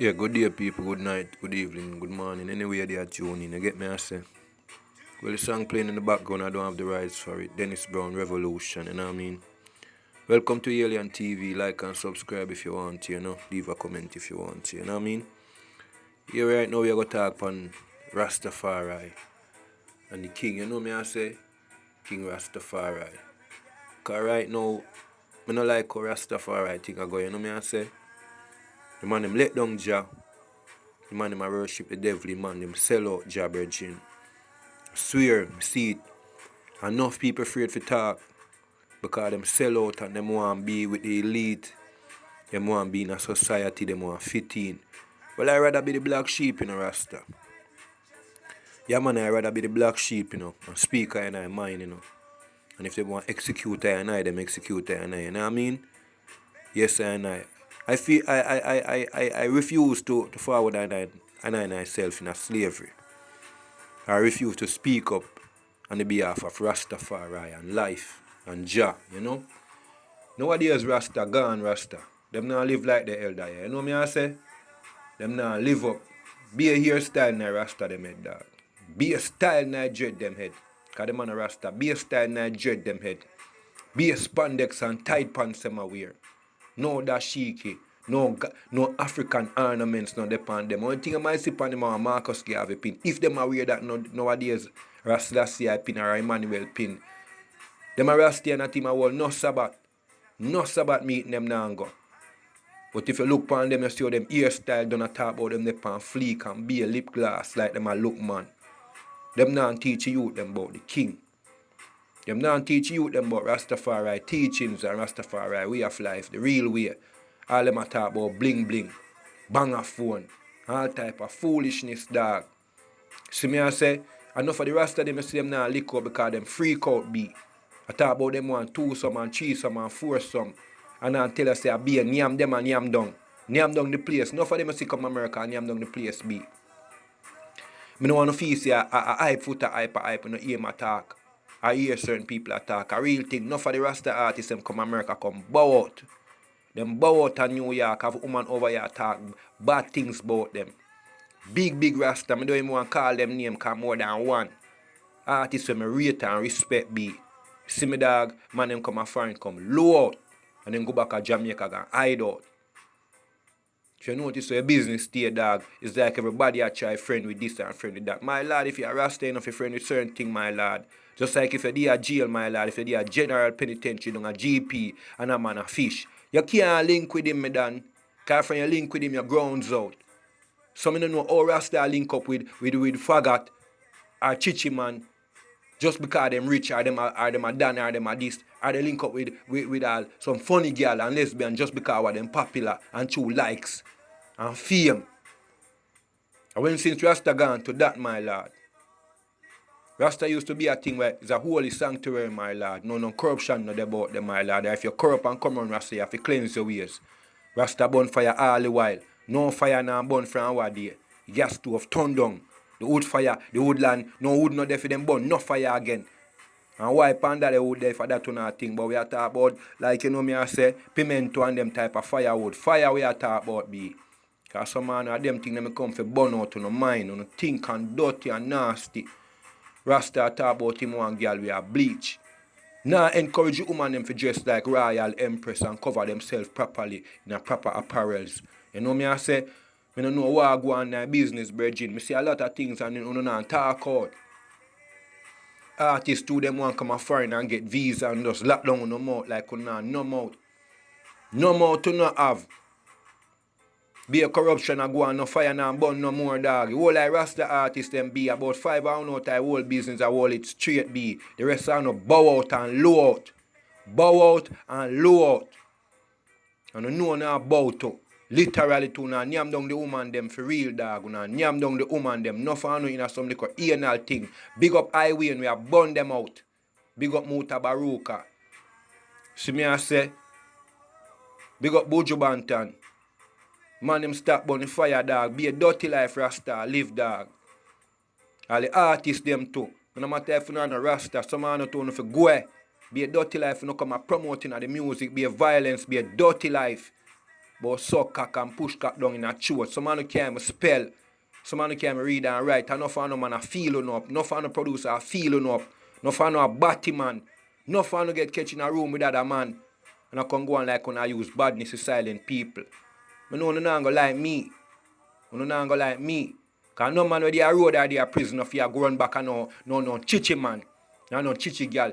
Yeah, good day, people. Good night, good evening, good morning. Anywhere they are tuning, you get me? I say. Well, the song playing in the background, I don't have the rights for it. Dennis Brown Revolution, you know what I mean? Welcome to Alien TV. Like and subscribe if you want to, you know. Leave a comment if you want to, you know what I mean? Here right now, we are going to talk on Rastafari and the king, you know me, I say? King Rastafari. Because right now, I don't like how Rastafari think I go, you know me, I say? The man, them let down Jah. The man, them a worship the devil, the man, them sell out Jah, brethren. Swear, see it. Enough people afraid to talk because them sell out and them want to be with the elite. Them want to be in a society, them want to fit in. Well, I rather be the black sheep, you know, Rasta. Yeah, man, I rather be the black sheep, you know, and speak I and I mind, you know. And if they want to execute I and I, them execute I and I, you know what I mean? Yes, I and I. I feel I refuse to forward I myself in a slavery. I refuse to speak up on the behalf of Rastafari and life and Jah, you know. Nowadays Rasta gone Rasta. Them now live like the elder, yeah. You know me I say? Them now live up. Be a hairstyle na Rasta them head, dog. Be a style na dread them head. Cause them man a Rasta. Be a style na dread them head. Be a spandex and tight pants them a wear. No dashiki. No African ornaments no depend them. Only thing I might see on them are Marcus Garvey pin. If them are wear that nowadays Rasta pin or Emmanuel pin. Them a Rasta and a team a wall no Sabbath. No Sabbath meeting them now go. But if you look upon them, you see how them hairstyle done a talk about them they pan fleek and be a lip gloss like them a look man. Them not teach you them about the king. Them not teach you them about Rastafari teachings and Rastafari way of life, the real way. All them a talk about bling bling, bang a phone, all type of foolishness, dog. See me I say, enough of the Rasta them you see them now lick up because them freak out be. I talk about them one, two some and three some and four some. And I tell us say I be a yam them and yam down. Yam down the place. Enough of them you see come America and yam down the place be. I don't want to feel say I hype foot a hype and no hear my talk. I hear certain people attack. A real thing. Enough of the Rasta artists them come America come bow out. Them bow out in New York have a woman over here talk bad things about them. Big Rasta. I don't even want to call them name because more than one. Artists when I rate and respect be. See me dog, man them come a foreign come low out. And then go back to Jamaica and hide out. If you notice so your business stay dog, it's like everybody a try friend with this and friend with that. My lad, if you're a Rasta enough you friend with certain thing, my lad. Just like if you're a jail, my lad, if you're a general penitentiary, a GP, and a man a fish. You can't link with him, me dan. Because when you link with him, your grounds out. Some of you know how Rasta link up with Fagot or Chichi man. Just because them rich or them a Dan or them a this, or they link up with all some funny girl and lesbian just because of them popular and true likes and fame. And when since Rasta gone to that, my lord, Rasta used to be a thing where it's a holy sanctuary, my lord. No corruption not about them, my lord. If you corrupt and come on Rasta, you have to cleanse your ways. Rasta burn fire all the while. No fire now burn from our day. Gas stove turn down. The wood fire, the woodland, no wood not there for them burn, no fire again. And why panda the wood there for that to not thing. But we are talking about, like you know me I say, pimento and them type of firewood. Fire we are talking about be. Because some man of them things them come for burn out on the mind, on the think and dirty and nasty. Rasta talk about him one girl we are bleach. Now encourage the woman them to dress like royal empress and cover themselves properly in a proper apparels. You know me I say, I don't know what I go on in business, brethren. I see a lot of things and you don't talk out. Artists too them want come a foreign and get visa and just lock down on the mouth like no mouth. No mouth to not have. Be a corruption and go on no fire and burn no more dog. All like Rasta artists them be about 5 hours out of whole business and all it straight be. The rest are no bow out and low out. Bow out and low out. And you know now bow to. Literally to now nyam down the woman them for real dog. Now nyam down the woman them. No for no in a some little anal thing. Big up highway and we have burn them out. Big up Muta Baruka. See me I say. Big up Buju Banton. Man them stop burn the fire dog. Be a dirty life Rasta. Live dog. All the artists them too. No matter if you know Rasta. Some man not know for go. Be a dirty life. You know come a promoting of the music. Be a violence. Be a dirty life. but suck cock and push cock down in a throat. Some man who can't spell. Some man who can't read and write. Enough of no man a feel up. Enough of no producer a feel up. Enough of no a batty man. Enough of no get catch in a room with other man. And I can go on like when I use badness to silent people. I know you not go like me. You not go like me. Because no man where they are road or they are prison if you go run back and no chichi man. No chichi girl.